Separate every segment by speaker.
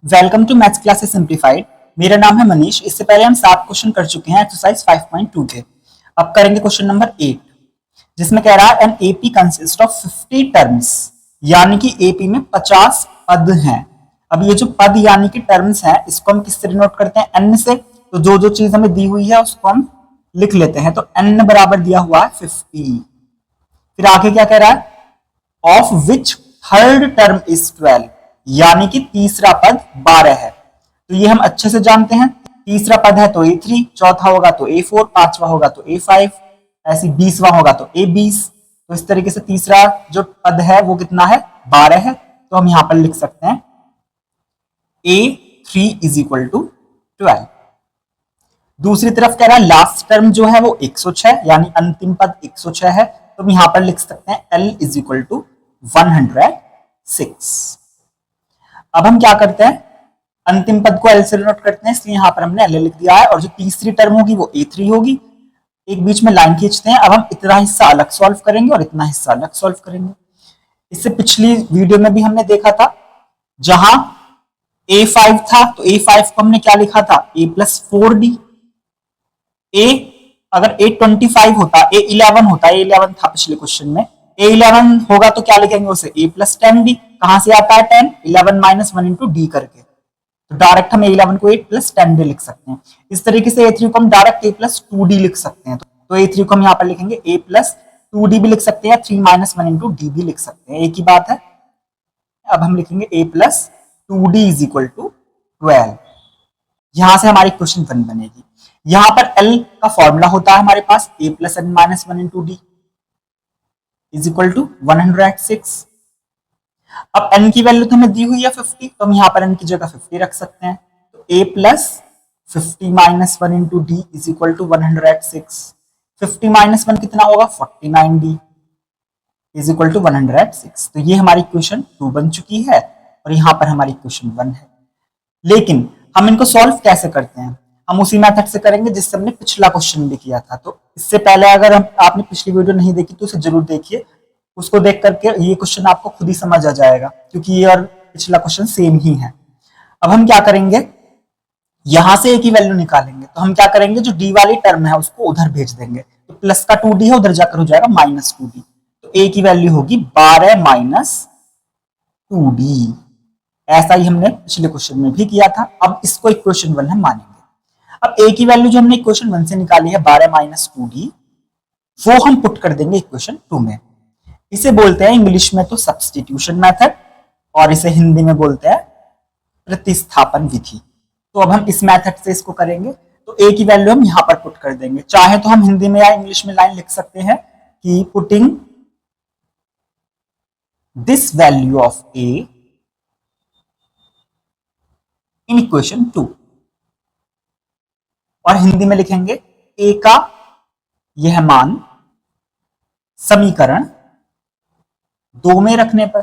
Speaker 1: Welcome to maths classes simplified. मेरा नाम है मनीष। इससे पहले हम 7 क्वेश्चन कर चुके हैं एक्सरसाइज 5.2 के। अब करेंगे क्वेश्चन नंबर 8, जिसमें कह रहा है an AP consist of 50 terms, यानी कि एपी में 50 पद हैं। अब ये जो पद यानी कि टर्म्स हैं, इसको हम किससे डिनोट करते हैं? एन से। तो जो जो चीज हमें दी हुई है उसको हम लिख लेते हैं। तो एन बराबर दिया हुआ है 50। फिर आगे क्या कह रहा है? Of which third term is 12, यानी कि तीसरा पद 12 है। तो ये हम अच्छे से जानते हैं। तीसरा पद है तो A3, चौथा होगा तो A4, पांचवा होगा तो A5, ऐसी 20वां होगा तो A20। तो इस तरीके से तीसरा जो पद है वो कितना है? 12 है। तो हम यहां पर लिख सकते हैं A3 इज इक्वल टू 12। दूसरी तरफ कह रहा है लास्ट टर्म जो है वो 106, यानी अंतिम पद 106 है। तो हम यहां पर लिख सकते हैं L इज इक्वल टू 106। अब हम क्या करते हैं? अंतिम पद को L से डिनोट करते हैं, इसलिए यहां पर हमने L लिख दिया है। और जो तीसरी टर्म होगी वो A3 होगी। एक बीच में लाइन खींचते हैं। अब हम इतना हिस्सा अलग सॉल्व करेंगे और इतना हिस्सा अलग सॉल्व करेंगे। इससे पिछली वीडियो में भी हमने देखा था, जहां A5 था तो A5 को हमने क्या लिखा था? A plus 4D। A अगर A25 होता, A11 होता, A11 था पिछले क्वेश्चन में, A11 होगा तो क्या लिखेंगे उसे? A plus 10D। कहां से आता है 10? 11 माइनस 1 इंटू डी करके। तो डायरेक्ट हम A11 को 8 प्लस 10D लिख सकते हैं। इस तरीके से A3 को हम डायरेक्ट A प्लस 2D लिख सकते हैं। तो A3 को हम यहाँ पर लिखेंगे A प्लस 2D भी लिख सकते हैं, 3 माइनस 1 इंटू डी भी लिख सकते हैं, एक ही बात है। अब हम लिखेंगे A plus 2D is equal to 12। यहां से हमारी क्वेश्चन 1 बनेगी। यहां पर L का फॉर्मूला होता है हमारे पास A plus n minus 1 into d is equal to 106। अब n की वैल्यू तो हमें दी हुई है 50, तो हम यहां पर n की जगह 50 रख सकते हैं। तो A plus 50 minus 1 into d is equal to 106। 50 minus 1 कितना होगा? 49D is equal to 106। तो ये हमारी क्वेश्चन 2 बन चुकी है और यहां पर हमारी क्वेश्चन 1 है। लेकिन हम इनको सॉल्व कैसे करते हैं? हम उसी मेथड से करेंगे जिससे हमने पिछला क्वेश्चन भी किया था। तो इससे पहले अगर आपने पिछली वीडियो नहीं देखी तो उसे जरूर देखिए। उसको देख करके ये क्वेश्चन आपको खुद ही समझ आ जाएगा, क्योंकि ये और पिछला क्वेश्चन सेम ही है। अब हम क्या करेंगे? यहां से A की वैल्यू निकालेंगे। तो हम क्या करेंगे? जो D वाली टर्म है उसको उधर भेज देंगे। तो प्लस का 2D है, उधर जाकर हो जाएगा माइनस 2D। तो A की वैल्यू होगी 12 माइनस 2D। ऐसा ही हमने पिछले क्वेश्चन में भी किया था। अब इसको इक्वेशन 1 हम मानेंगे। अब A की वैल्यू जो हमने इक्वेशन 1 से निकाली है 12 माइनस 2D, वो हम पुट कर देंगे इक्वेशन 2 में। इसे बोलते हैं इंग्लिश में तो सब्स्टिट्यूशन मेथड, और इसे हिंदी में बोलते हैं प्रतिस्थापन विधि। तो अब हम इस मेथड से इसको करेंगे। तो A की वैल्यू हम यहां पर पुट कर देंगे। चाहे तो हम हिंदी में या इंग्लिश में लाइन लिख सकते हैं कि putting this value of A in equation 2, और हिंदी में लिखेंगे A का यह मान समीकरण 2 में रखने पर।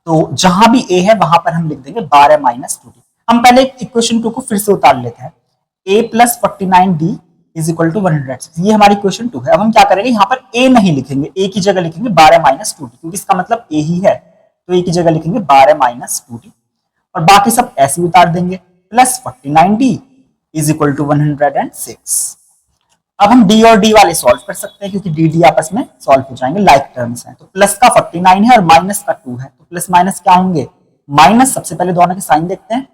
Speaker 1: तो जहां भी A है वहां पर हम लिख देंगे 12 माइनस 2D। हम पहले इक्वेशन 2 को फिर से उतार लेते हैं। A plus 49D is equal to 106। ये हमारी इक्वेशन 2 है। अब हम क्या करेंगे? यहां पर A नहीं लिखेंगे, A की जगह लिखेंगे 12 माइनस 2D, क्योंकि इसका मतलब A ही है। तो A की जगह लिखेंगे 12 माइनस 2D, और बाकी सब ऐसे ही उतार देंगे। Plus 49D is equal to 106। अब हम D और D वाले सॉल्व कर सकते हैं, क्योंकि D D आपस में सॉल्व हो जाएंगे, लाइक टर्म्स हैं। तो प्लस का 49 है और माइनस का 2 है। तो प्लस माइनस क्या होंगे? माइनस। सबसे पहले दोनों के साइन देखते हैं।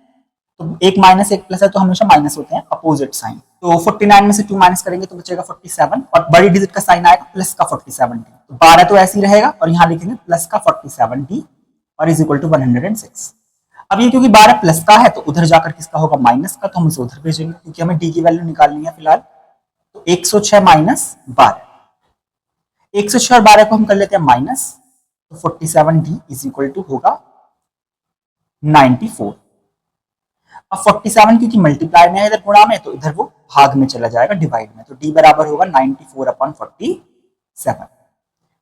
Speaker 1: तो एक माइनस एक प्लस है तो हमेशा माइनस होते हैं, अपोजिट साइन। तो 49 में से 2 माइनस करेंगे तो बचेगा 47, और बड़ी डिजिट का साइन आएगा प्लस का 47D। तो 12 तो ऐसे ही रहेगा, और यहां लिखेंगे प्लस का 47D और इज इक्वल टू 106। अब ये क्योंकि 12 प्लस का है तो उधर जाकर किसका होगा? माइनस का। तो हम इसे उधर भेजेंगे, क्योंकि हमें D की वैल्यू निकालनी है फिलहाल। तो 106 माइनस 12, 106 और 12 को हम कर लेते हैं माइनस। तो 47D इज इक्वल टू होगा 94। अब 47 क्योंकि मल्टीप्लाई में है इधर गुणा में, तो इधर वो भाग में चला जाएगा, डिवाइड में। तो D बराबर होगा 94 अपॉन 47।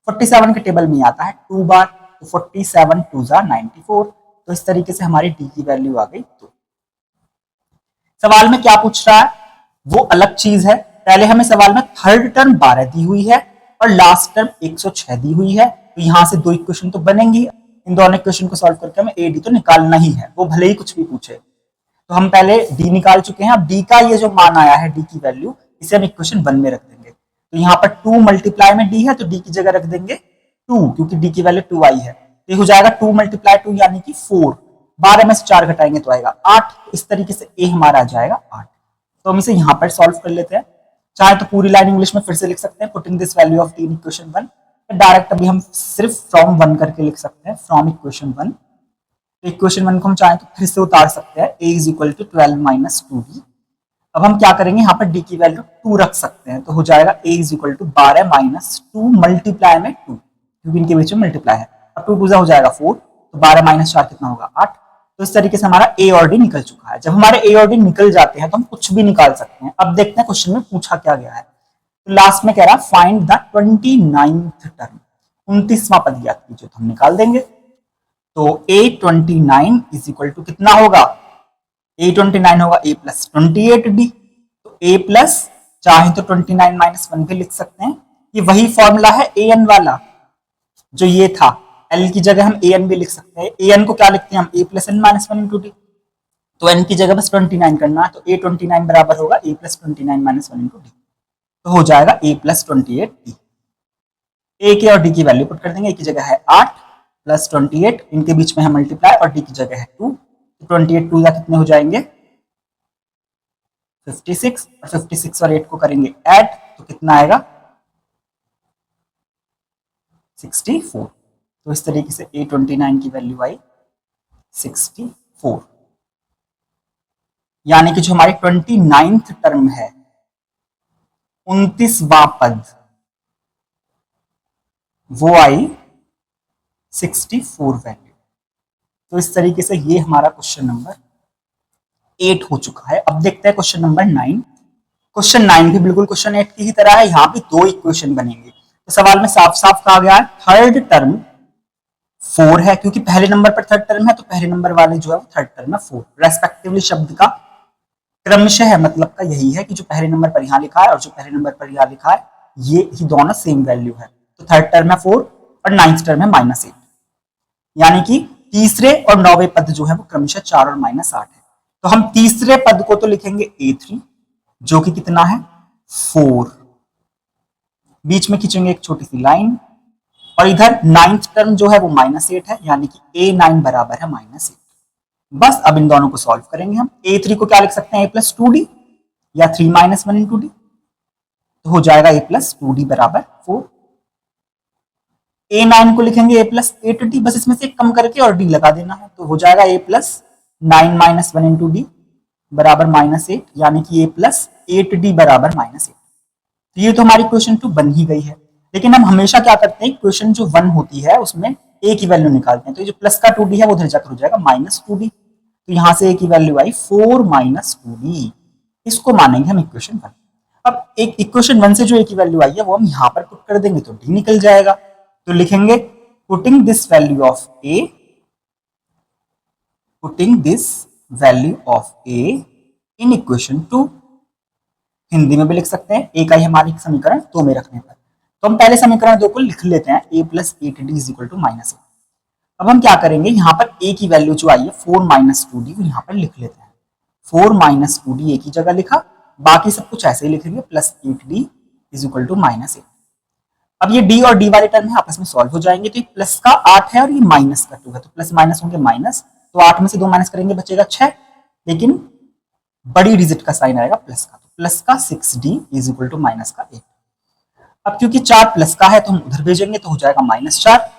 Speaker 1: 47 के टेबल में आता है 2 बार, तो 47 2 जा 94। तो इस तरीके से हमारी D की वैल्यू आ गई। तो सवाल में क्या पूछ रहा है वो अलग चीज है। पहले हमें सवाल में थर्ड टर्म 12 दी हुई है और लास्ट टर्म 106 दी हुई है। तो यहाँ से दो इक्वेशन तो बनेंगी, इन दोनों इक्वेशन को सॉल्व करके हमें ए डी तो निकालना ही है, वो भले ही कुछ भी पूछे। तो हम पहले डी निकाल चुके हैं, अब डी का ये जो मान आया है डी की वैल्यू, इसे हम इक्वेशन 1 में रख देंगे। तो यहाँ पर 2 मल्टीप्लाई में डी है तो डी की जगह रख देंगे 2, क्योंकि डी की वैल्यू 2 आई है। तो हो जाएगा 2 मल्टीप्लाई 2 यानी कि 4, 12 में से 4 घटाएंगे तो आएगा 8। इस तरीके से ए हमारा आ जाएगा 8। तो हम इसे यहाँ पर सॉल्व कर लेते हैं। चाहे तो पूरी लाइन इंग्लिश में फिर से लिख सकते हैं, putting this value of T in equation 1। Direct अभी हम सिर्फ फ्रॉम 1 करके लिख सकते हैं, फ्रॉम इक्वेशन 1। तो इक्वेशन 1 को हम चाहे तो फिर से उतार सकते हैं, a is equal to 12 minus 2d। अब हम क्या करेंगे, यहाँ पर d की वैल्यू 2 रख सकते हैं, तो हो जाएगा a is equal to 12 minus 2 multiply में 2, क्योंकि इनके बीच में मल्टीप्लाई है। अब 2 2 हो जाएगा 4, तो 12 माइनस 4 कितना होगा 8। तो इस तरीके से हमारा a और d निकल चुका है। जब हमारे a और d निकल जाते हैं तो हम कुछ भी निकाल सकते हैं। अब देखते हैं क्वेश्चन में पूछा क्या गया है। तो लास्ट में कह रहा है फाइंड द 29th टर्म, 29वां पद ज्ञात कीजिए। तो हम निकाल देंगे। तो a29 इज इक्वल टू कितना होगा, a29 होगा a प्लस 28d। तो a प्लस चाहे तो 29 माइनस 1 भी लिख सकते हैं, ये वही फॉर्मूला है an वाला जो ये था। l की जगह हम an भी लिख सकते हैं। an को क्या लिखते हैं हम, a plus n minus 1 into D. तो n की जगह बस 29 करना है, तो a29 बराबर होगा a plus 29 minus 1 into D. तो हो जाएगा a प्लस 28d। a के और d की वैल्यू पुट कर देंगे। a की जगह है 8 प्लस 28, इनके बीच में है मल्टीप्लाई, और d की जगह है 2। तो 28 2 कितने हो जाएंगे 56, और 56 और 8 को करेंगे ऐड, तो कितना आएगा 64। तो इस तरीके से a29 की वैल्यू आई 64, यानी कि जो हमारी 29th टर्म है, 29वां पद, वो आई 64 वैल्यू। तो इस तरीके से ये हमारा क्वेश्चन नंबर 8 हो चुका है। अब देखते हैं क्वेश्चन नंबर 9। क्वेश्चन 9 भी बिल्कुल क्वेश्चन 8 की ही तरह है, यहाँ भी दो इक्वेशन बनेंगे। तो सवाल में साफ साफ कहा गया है थर्ड टर्म 4 है, क्योंकि पहले नंबर पर थर्ड टर्म है, तो पहले नंबर वाले जो है वो थर्ड टर्म है 4। रेस्पेक्टिवली शब्द का क्रमशः है, मतलब का यही है कि जो पहले नंबर पर यहाँ लिखा है और जो पहले नंबर पर यहाँ लिखा है, ये ही दोनों सेम वैल्यू है। तो थर्ड टर्म है 4 और 9th टर्म है -8, यानी कि तीसरे और 9वें पद जो है वो क्रमशः 4 और -8 है। तो हम तीसरे पद को तो लिखेंगे a3, जो कि कितना है 4, बीच में खींचेंगे एक छोटी सी लाइन, और इधर 9th टर्म जो है वो -8 है, यानी कि a9 बराबर है -8। बस अब इन दोनों को सॉल्व करेंगे हम। a3 को क्या लिख सकते हैं a प्लस 2d या 3 माइनस 1 इंटू डी। तो हो जाएगा a प्लस 2d बराबर 4। a9 को लिखेंगे a प्लस 8d, बस इसमें से एक कम करके और d लगा देना है। तो हो जाएगा a plus 9 minus 1 into D बराबर -8, यानी कि a प्लस 8d बराबर -8। तो ये तो हमारी क्वेश्चन 2 बन ही गई है। लेकिन हम हमेशा क्या करते हैं, क्वेश्चन जो 1 होती है उसमें a की वैल्यू निकालते हैं। तो ये जो प्लस का 2d है वो उधर जाकर हो जाएगा -2d। तो यहां से a की वैल्यू आई 4 माइनस 2d, इसको मानेंगे हम इक्वेशन 1। अब एक इक्वेशन 1 से जो a की वैल्यू आई है वो हम यहां पर पुट कर देंगे, तो d निकल जाएगा। तो लिखेंगे putting this value of a, putting this value of a in equation 2। Hindi में भी लिख सकते हैं, a का ही हमारी समीकरण 2 में रखने पर। तो हम पहले समीकरण 2 को लिख लेते हैं, a plus 8d is equal to -8। अब हम क्या करेंगे, यहाँ पर a की वैल्यू जो आई है 4 माइनस 2d वो यहाँ पर लिख लेते हैं। 4 माइनस 2d a की जगह लिखा, बाकी सब कुछ ऐसे ही लिखेंगे, plus 8d is equal to -8। अब ये d और d वाले टर्म है आपस में सॉल्व हो जाएंगे। तो ये प्लस का 8 है और ये माइनस का 2 है, तो प्लस माइनस होंगे माइनस, तो 8 में से 2 माइनस करेंगे बचेगा 6, लेकिन बड़ी डिजिट का साइन आएगा प्लस का, तो प्लस का 6d is equal to minus का 8। अब क्योंकि 4 प्लस का है तो हम उधर भेजेंगे, तो हो जाएगा -4।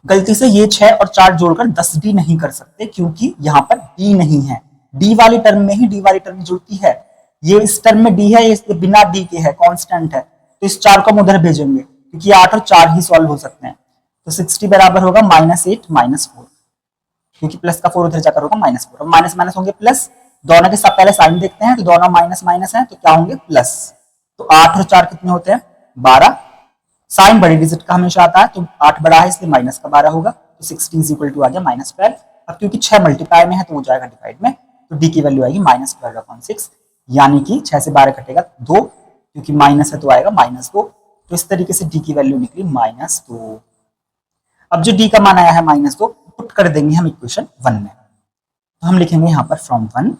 Speaker 1: गलती से ये 6 और 4 जोड़कर 10d नहीं कर सकते, क्योंकि यहाँ पर d नहीं है। d वाली टर्म में ही d वाली टर्म जुड़ती है, ये इस टर्म में d है, ये बिना d के है, कांस्टेंट है। तो इस 4 को हम उधर भेजेंगे, क्योंकि 8 और 4 ही सॉल्व हो सकते हैं। तो 60 बराबर होगा -8 -4, क्योंकि प्लस का 4 उधर जाकर होगा -4। अब माइनस माइनस होंगे प्लस, दोनों के साथ पहले साइन देखते हैं, तो दोनों माइनस माइनस हैं, तो क्या होंगे प्लस। तो 8 और 4 कितने होते हैं 12, साइन बड़ी डिजिट का हमेशा आता है, तो 8 बड़ा है इसलिए माइनस का 12 होगा, तो 60 इज इक्वल टू आ गया -12। अब क्योंकि 6 मल्टीप्लाई में है तो हो जाएगा डिवाइड में, तो d की वैल्यू आएगी -12/6, यानी कि 6 से 12 कटेगा 2, क्योंकि माइनस है तो आएगा -2। तो इस तरीके से d की वैल्यू निकली -2। अब जो डी का मान आया है -2 पुट कर देंगे हम इक्वेशन 1 में। तो हम लिखेंगे यहाँ पर फ्रॉम 1,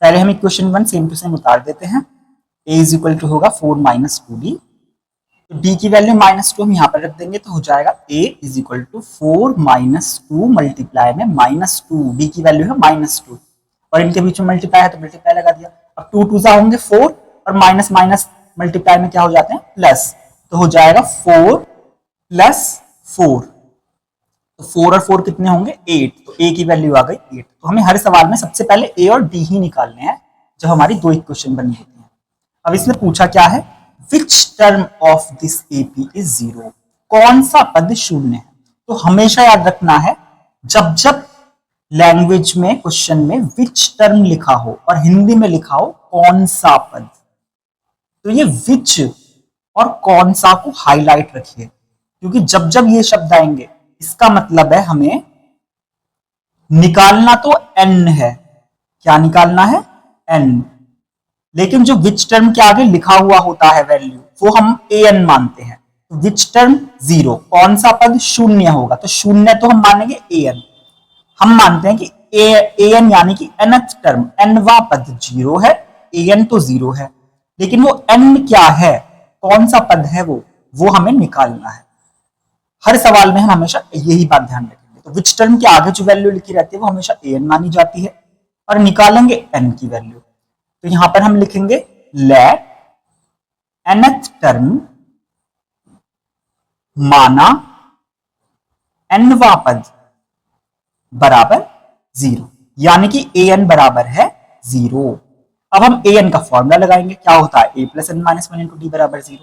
Speaker 1: पहले हम इक्वेशन 1 सेम टू सेम उतार देते हैं। a इज इक्वल टू होगा 4 - 2d, तो d की वैल्यू -2 हम यहाँ पर रख देंगे, तो हो जाएगा a is equal to 4 - 2 multiply में -2, d की वैल्यू है -2 और इनके बीच में मल्टीप्लाई है तो मल्टीप्लाई लगा दिया। अब 2 2 होंगे 4 और माइनस माइनस मल्टीप्लाई में क्या हो जाते हैं प्लस, तो हो जाएगा 4 + 4, तो 4 और 4 कितने होंगे 8, तो a की वैल्यू आ गई 8। तो हमें हर सवाल में सबसे पहले a और d ही निकालने हैं जब हमारी दो इक्वेशन बनी होती है। अब इसमें पूछा क्या है, which term of this AP is 0, कौन सा पद शून्य है। तो हमेशा याद रखना है जब जब लैंग्वेज में क्वेश्चन में विच टर्म लिखा हो और हिंदी में लिखा हो कौन सा पद, तो ये विच और कौन सा को हाईलाइट रखिए, क्योंकि जब जब ये शब्द आएंगे इसका मतलब है हमें निकालना तो n है, क्या निकालना है n, लेकिन जो विच टर्म के आगे लिखा हुआ होता है वैल्यू वो हम an मानते हैं। तो विच टर्म 0, कौन सा पद शून्य होगा, तो शून्य तो हम मानेंगे an, हम मानते हैं कि an यानी कि nth टर्म nवा पद 0 है, an तो 0 है, लेकिन वो n क्या है, कौन सा पद है वो हमें निकालना है। हर सवाल में हम हमेशा यही बात ध्यान रखेंगे। तो विच टर्म के आगे जो वैल्यू लिखी रहती है वो हमेशा an मानी जाती है और निकालेंगे n की वैल्यू। तो यहां पर हम लिखेंगे लेट nth टर्म माना nवा पद बराबर 0, यानी कि an बराबर है 0। अब हम an का फॉर्मूला लगाएंगे, क्या होता है a + n - 1 × d बराबर 0।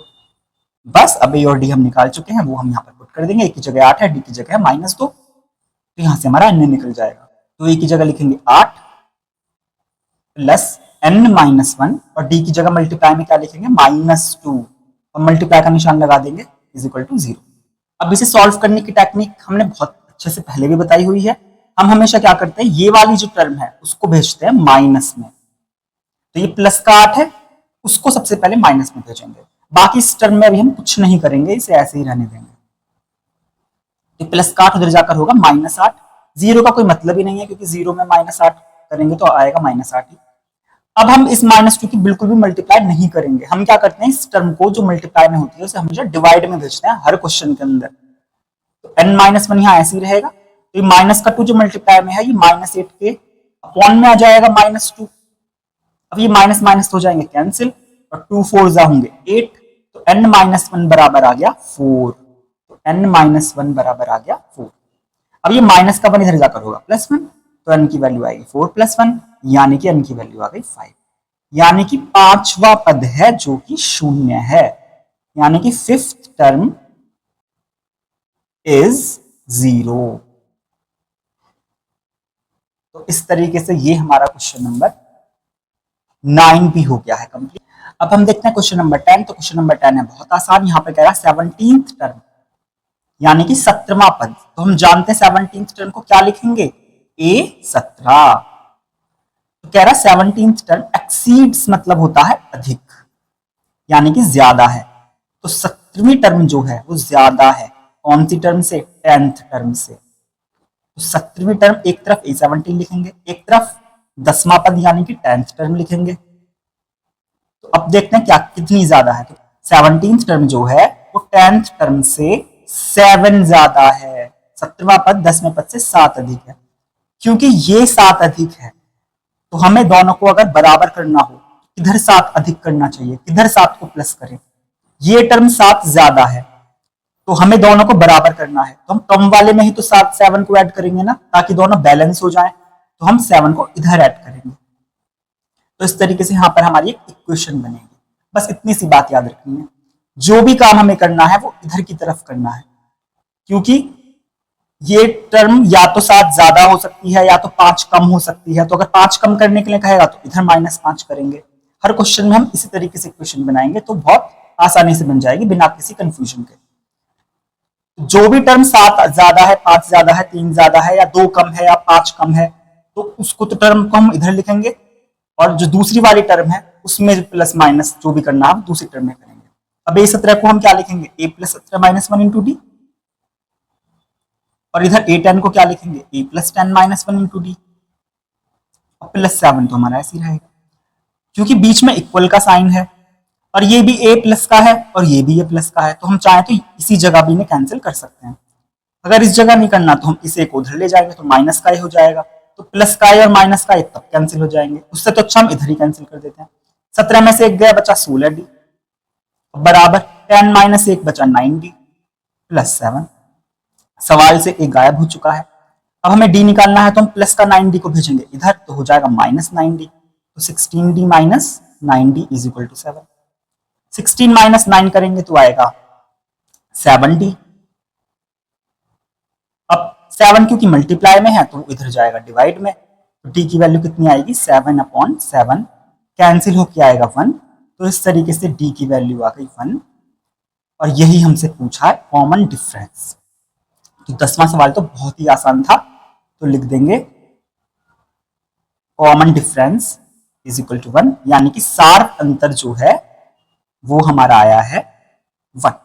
Speaker 1: बस अब a और d हम निकाल चुके हैं, वो हम यहाँ पर पुट कर देंगे। a की जगह 8 है, d की जगह है -2, तो यहां से हमारा n निकल जाएगा। तो a की जगह लिखेंगे 8 + n - 1 और d की जगह मल्टीप्लाई में क्या लिखेंगे -2 और मल्टीप्लाई का निशान लगा देंगे इज इक्वल टू 0। अब इसे सॉल्व करने की टेक्निक हमने बहुत अच्छे से पहले भी बताई हुई है। हम हमेशा क्या करते हैं, ये वाली जो टर्म है उसको भेजते हैं माइनस में, तो ये प्लस का 8 है, उसको सबसे पहले माइनस में भेजेंगे। बाकी इस टर्म में अभी हम कुछ नहीं करेंगे, इसे ऐसे ही रहने देंगे। तो प्लस का 8 उधर जाकर होगा -8, 0 का कोई मतलब ही नहीं है क्योंकि 0 में -8 करेंगे तो आएगा -8 ही। अब हम इस -2 की बिल्कुल भी मल्टीप्लाई नहीं करेंगे, हम क्या करते हैं इस टर्म को जो मल्टीप्लाई में होती है उसे हमेशा डिवाइड में भेजते हैं हर क्वेश्चन के अंदर। तो n - 1 यहाँ ऐसे ही रहेगा, तो ये -2 जो मल्टीप्लाई में है ये -8 के अपॉन में आ जाएगा -2। अब ये माइनस माइनस हो जाएंगे कैंसिल और 2 4 होंगे 8, तो n - 1 बराबर आ गया 4, तो n - 1 बराबर आ गया 4। अब ये माइनस का 1 इधर जाकर होगा +1, तो n की वैल्यू आएगी 4 + 1, यानी कि n की वैल्यू आ गई 5, यानी कि पांचवा पद है जो कि शून्य है, यानी कि फिफ्थ टर्म इज 0। तो इस तरीके से ये हमारा क्वेश्चन नंबर 9 भी हो गया है कंप्लीट। अब हम देखते हैं क्वेश्चन नंबर 10। तो क्वेश्चन नंबर 10 है बहुत आसान, यहाँ पे कह रहा है 17th टर्म यानी कि 17वां पद। तो हम जानते हैं 17th टर्म को क्या लिखेंगे, A17। तो कह रहा है 17th टर्म एक्सीड्स मतलब होता है अधिक, यानी कि ज्यादा है। तो 17वीं टर्म जो है वो ज्यादा है कौन सी टर्म से, 10th टर्म से। तो 17वीं टर्म एक तरफ A17 लिखेंगे, एक तरफ 10वां पद यानी कि 10th टर्म लिखेंगे। तो अब देखते हैं क्या कितनी ज्यादा है। तो 17th टर्म जो है वो 10th टर्म से 7 ज्यादा है। 17वां पद 10वें पद से 7 अधिक है। क्योंकि ये 7 अधिक है तो हमें दोनों को अगर बराबर करना हो किधर 7 अधिक करना चाहिए, किधर 7 को प्लस करें। ये टर्म 7 ज्यादा है तो हमें दोनों को बराबर करना है, तो हम टर्म वाले में ही तो 7 को ऐड करेंगे ना, ताकि दोनों बैलेंस हो जाए। तो हम 7 को इधर ऐड करेंगे। तो इस तरीके से यहां पर हमारी एक इक्वेशन बनेगी। बस इतनी सी बात याद रखनी है, जो भी काम हमें करना है वो इधर की तरफ करना है, क्योंकि ये टर्म या तो 7 ज्यादा हो सकती है या तो 5 कम हो सकती है। तो अगर 5 कम करने के लिए कहेगा तो इधर -5 करेंगे। हर क्वेश्चन में हम इसी तरीके से क्वेश्चन बनाएंगे तो बहुत आसानी से बन जाएगी बिना किसी कंफ्यूजन के। जो भी टर्म 7 ज्यादा है, 5 ज्यादा है, 3 ज्यादा है या 2 कम है या 5 कम है, तो उसको तो टर्म को हम इधर लिखेंगे और जो दूसरी वाली टर्म है उसमें प्लस माइनस जो भी करना है दूसरी टर्म में करेंगे। अब A17 को हम क्या लिखेंगे, A + 17 - 1 × D। और इधर ए 10 को क्या लिखेंगे, ए प्लस 10 माइनस 1 इंटू डी, और प्लस 7 तो हमारा ऐसे ही रहेगा, क्योंकि बीच में इक्वल का साइन है और ये भी ए प्लस का है और ये भी ए प्लस का है, तो हम चाहें तो इसी जगह भी इन्हें कैंसिल कर सकते हैं। अगर इस जगह नहीं करना तो हम इसे एक उधर ले जाएंगे तो माइनस का ए हो जाएगा, तो प्लस का ए और माइनस का ए तब कैंसिल हो जाएंगे, उससे तो अच्छा हम इधर ही कैंसिल कर देते हैं। 17 में से एक गया, बचा 16 डी, बराबर 10 माइनस 1 बचा 9 डी प्लस 7। सवाल से एक गायब हो चुका है। अब हमें डी निकालना है तो हम प्लस का 9 डी को भेजेंगे इधर, तो हो जाएगा माइनस 9 डी, तो 16 D minus 9 D is equal to 7। 16 minus 9 करेंगे तो आएगा 7 डी। अब 7 क्योंकि मल्टीप्लाई में है तो इधर जाएगा डिवाइड में, तो डी की वैल्यू कितनी आएगी, 7/7, कैंसिल होके आएगा 1, तो इस तरीके से डी की वैल्यू आ गई 1, और यही हमसे पूछा है कॉमन डिफरेंस। तो 10वां सवाल तो बहुत ही आसान था, तो लिख देंगे common difference is equal to 1, यानी कि सार अंतर जो है वो हमारा आया है 1।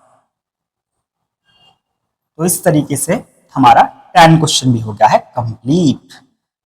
Speaker 1: तो इस तरीके से हमारा 10 क्वेश्चन भी हो गया है कंप्लीट।